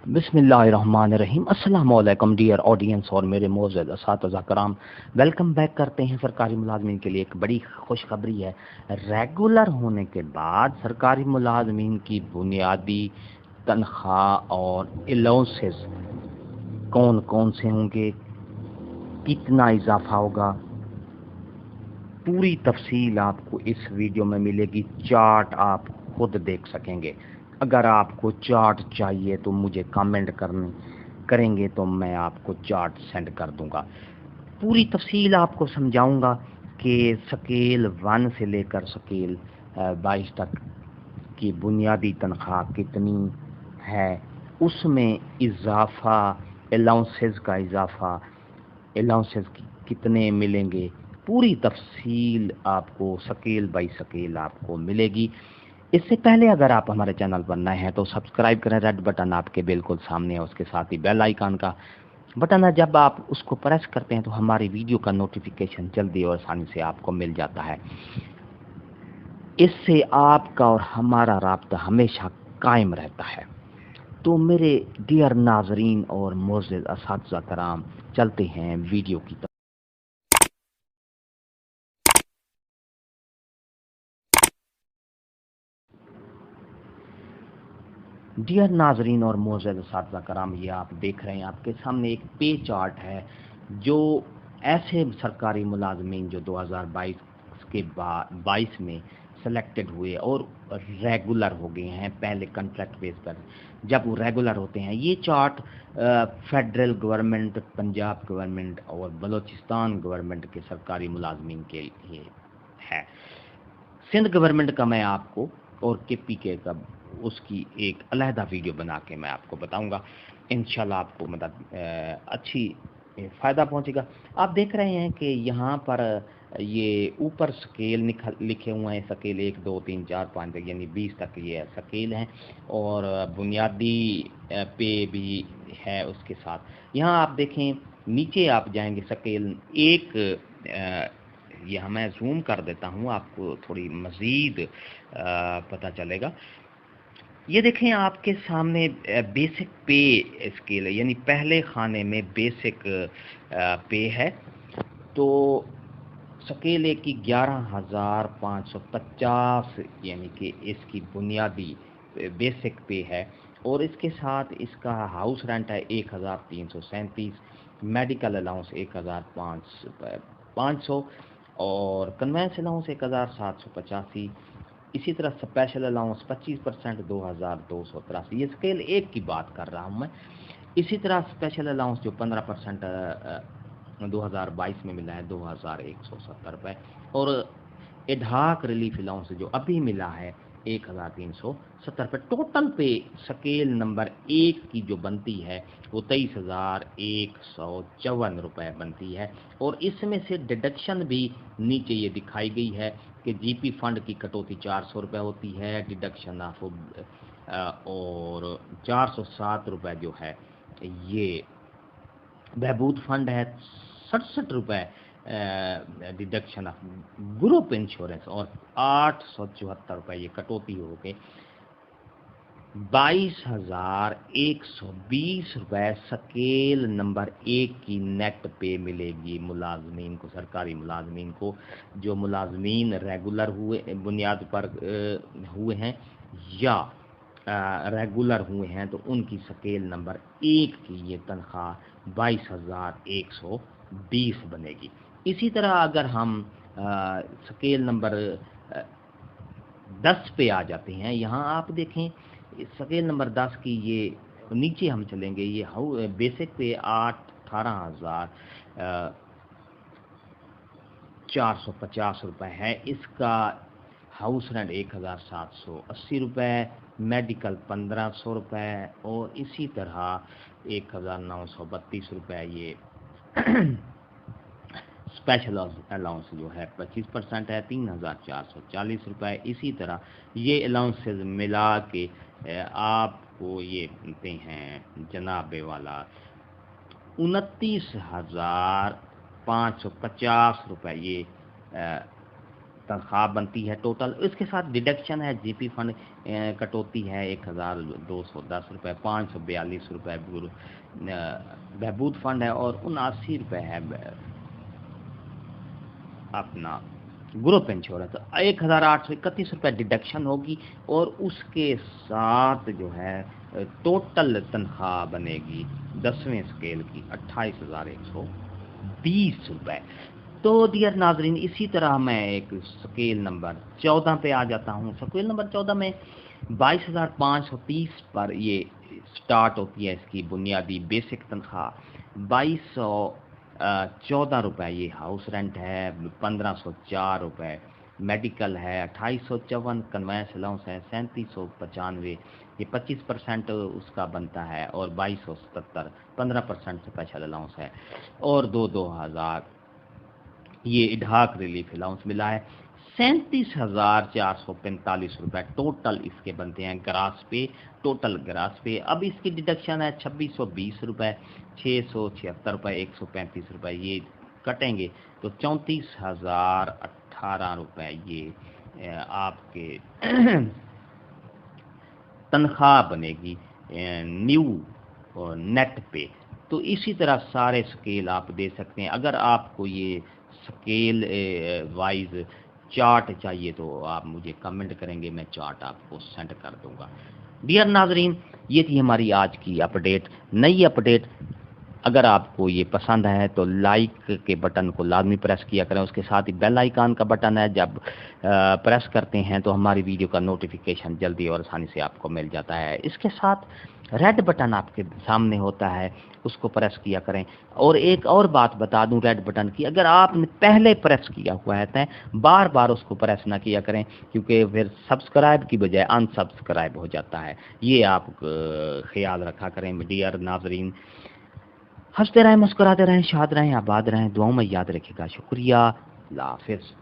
बिस्मिल्लाहिर्रहमानिर्रहीम। अस्सलाम वालेकुम डियर ऑडियंस और मेरे मोअज़्ज़ज़ असातिज़ा कराम, वेलकम बैक करते हैं। सरकारी मुलाजमीन के लिए एक बड़ी खुशखबरी है। रेगुलर होने के बाद सरकारी मुलाजमीन की बुनियादी तनख्वाह और अलाउंसेस कौन कौन से होंगे, कितना इजाफा होगा, पूरी तफसील आपको इस वीडियो में मिलेगी। चार्ट आप खुद देख सकेंगे। अगर आपको चार्ट चाहिए तो मुझे कमेंट करेंगे तो मैं आपको चार्ट सेंड कर दूंगा। पूरी तफसील आपको समझाऊंगा कि स्केल 1 से लेकर स्केल 22 तक की बुनियादी तनख्वाह कितनी है, उसमें इजाफा, अलाउंसेस का इजाफा, अलाउंसेस कितने मिलेंगे, पूरी तफसील आपको स्केल बाई स्केल आपको मिलेगी। इससे पहले अगर आप हमारे चैनल पर नए हैं तो सब्सक्राइब करें। रेड बटन आपके बिल्कुल सामने है, उसके साथ ही बेल आइकन का बटन है। जब आप उसको प्रेस करते हैं तो हमारी वीडियो का नोटिफिकेशन जल्दी और आसानी से आपको मिल जाता है। इससे आपका और हमारा राब्ता हमेशा कायम रहता है। तो मेरे डियर नाजरीन और मोअज़्ज़ज़ असातिज़ा कराम, चलते हैं वीडियो की तरफ। डियर नाजरीन और मोअज़्ज़ज़ असातिज़ा कराम, ये आप देख रहे हैं, आपके सामने एक पे चार्ट है जो ऐसे सरकारी मुलाजमीन जो 2022 के बाद 22 में सेलेक्टेड हुए और रेगुलर हो गए हैं। पहले कॉन्ट्रैक्ट बेस पर जब वो रेगुलर होते हैं, ये chart federal government, Punjab government और बलूचिस्तान गवर्नमेंट के सरकारी मुलाजमीन के लिए है। सिंध गवर्नमेंट का मैं आपको और KPK का उसकी एक अलहदा वीडियो बना के मैं आपको बताऊंगा। इंशाल्लाह आपको मतलब अच्छी फ़ायदा पहुंचेगा। आप देख रहे हैं कि यहाँ पर ये ऊपर स्केल लिखे हुए हैं। स्केल 1 2 3 4 5 तक यानी 20 तक ये स्केल हैं और बुनियादी पे भी है उसके साथ। यहाँ आप देखें, नीचे आप जाएंगे स्केल 1, यह मैं जूम कर देता हूँ, आपको थोड़ी मज़ीद पता चलेगा। ये देखें आपके सामने बेसिक पे स्केल है, यानी पहले खाने में बेसिक पे है। तो स्केल 1 की 11,550 यानी कि इसकी बुनियादी बेसिक पे है और इसके साथ इसका हाउस रेंट है 1,337, मेडिकल अलाउंस 1,500 और कन्वेंस अलाउंस 1,785। इसी तरह स्पेशल अलाउंस 25% 2,283। ये स्केल 1 की बात कर रहा हूँ मैं। इसी तरह स्पेशल अलाउंस जो 15% 2022 में मिला है 2,170 रुपये और एडहाक रिलीफ अलाउंस जो अभी मिला है 1,370 रुपये। टोटल पे स्केल नंबर 1 की जो बनती है वो 23,154 रुपये बनती है और इसमें से डिडक्शन भी नीचे ये दिखाई गई है कि GP फंड की कटौती 400 रुपये होती है, डिडक्शन ऑफ और 407 रुपये जो है ये बहबूद फंड है, 67 रुपये डिडक्शन ऑफ ग्रुप इंश्योरेंस और 874 रुपये ये कटौती हो गए 22,120 रुपये स्केल नंबर 1 की नेट पे मिलेगी मुलाजमीन को, सरकारी मुलाजमीन को। जो मुलाजमीन रेगुलर हुए बुनियाद पर हुए हैं या रेगुलर हुए हैं तो उनकी स्केल नंबर 1 की ये तनख्वाह 22,120 बनेगी। इसी तरह अगर हम स्केल नंबर 10 पे आ जाते हैं, यहाँ आप देखें स्केल नंबर 10 की ये नीचे हम चलेंगे, ये बेसिक पे 18,450 रुपये है। इसका हाउस रेंट 1,780 रुपये, मेडिकल 1,500 रुपये और इसी तरह 1,932 रुपये ये स्पेशल अलाउंस जो है 25% है 3,440 रुपये। इसी तरह ये अलाउंसेस मिला के आपको ये मिलते हैं जनाबे वाला 29,550 रुपये ये تنخواہ بنتی ہے ٹوٹل. اس کے ساتھ ڈیڈکشن ہے جی پی فنڈ کٹوتی ہے 1210 روپے، 542 روپے بہبود فنڈ ہے، اور 79 روپے ہے اپنا گروپ انشورنس. 1831 روپے ڈیڈکشن ہوگی، اور اس کے ساتھ جو ہے ٹوٹل تنخواہ بنے گی 10ویں اسکیل کی 28,120 روپے. تو دیگر ناظرین، اسی طرح میں ایک اسکیل نمبر 14 پہ آ جاتا ہوں. اسکیل نمبر 14 میں 22,530 پر یہ سٹارٹ ہوتی ہے اس کی بنیادی بیسک تنخواہ. 2214 روپے یہ ہاؤس رینٹ ہے، 1504 روپے میڈیکل ہے، 2854 کنوینس الاؤنس ہے، 3795 یہ 25% اس کا بنتا ہے، اور 2277 15% اسپیشل الاؤنس ہے، اور 2000 یہ اڈھاک ریلیف الاؤنس ملا ہے. 37,445 روپے ٹوٹل اس کے بنتے ہیں گراس پہ، ٹوٹل گراس پہ. اب اس کی ڈیڈکشن ہے 2620 روپے، 676 روپے، 135 روپے یہ کٹیں گے، تو 34,018 روپے یہ آپ کے تنخواہ بنے گی نیو نیٹ پہ. تو اسی طرح سارے سکیل آپ دے سکتے ہیں. اگر آپ کو یہ سکیل وائز چارٹ چاہیے تو آپ مجھے کمنٹ کریں گے، میں چارٹ آپ کو سینڈ کر دوں گا. ڈیئر ناظرین، یہ تھی ہماری آج کی اپڈیٹ، نئی اپڈیٹ. اگر آپ کو یہ پسند ہے تو لائک کے بٹن کو لازمی پریس کیا کریں. اس کے ساتھ ہی بیل آئیکن کا بٹن ہے، جب پریس کرتے ہیں تو ہماری ویڈیو کا نوٹیفیکیشن جلدی اور آسانی سے آپ کو مل جاتا ہے. اس کے ساتھ ریڈ بٹن آپ کے سامنے ہوتا ہے، اس کو پریس کیا کریں. اور ایک اور بات بتا دوں ریڈ بٹن کی، اگر آپ نے پہلے پریس کیا ہوا ہے بار بار اس کو پریس نہ کیا کریں، کیونکہ پھر سبسکرائب کی بجائے ان سبسکرائب ہو جاتا ہے. یہ آپ خیال رکھا کریں ڈیئر ناظرین. ہنستے رہیں، مسکراتے رہیں، شاد رہیں، آباد رہیں، دعاؤں میں یاد رکھے گا. شکریہ، اللہ حافظ.